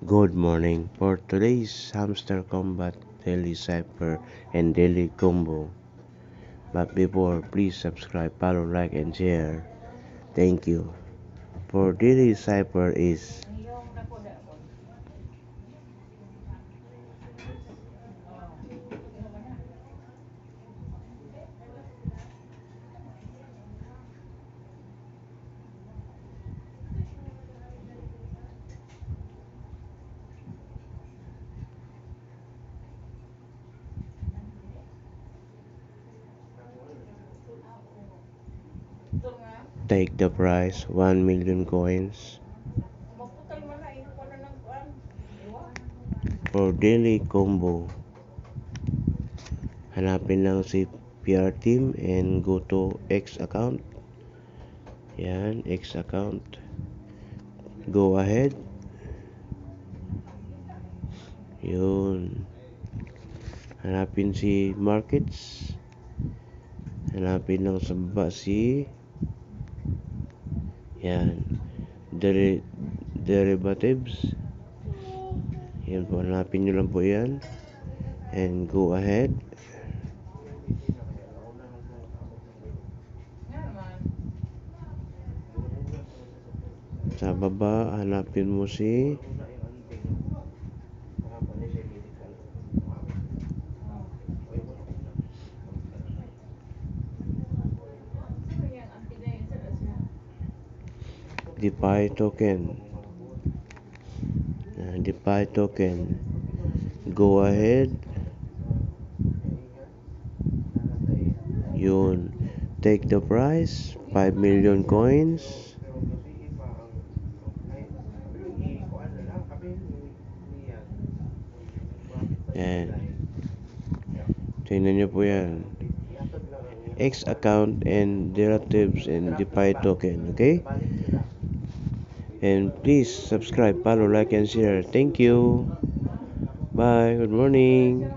Good morning. For today's Hamster Combat Daily Cipher and Daily Combo. But before, please subscribe, follow, like, and share. Thank you. For Daily Cipher is take the prize 1 million coins. For Daily Combo, hanapin lang si PR Team and go to X account. Yan, X account. Go ahead. Yun. Hanapin si Markets. Hanapin lang sa baba si yan, derivatives. Yan po, hanapin nyo lang po yan. And go ahead. Sa baba, hanapin mo si DeFi token. DeFi token. Go ahead. Yun. Take the price. 5 million coins. And tingnan nyo po yan. X account and derivatives and DeFi token. Okay? And please subscribe, follow, like, and share. Thank you. Bye. Good morning.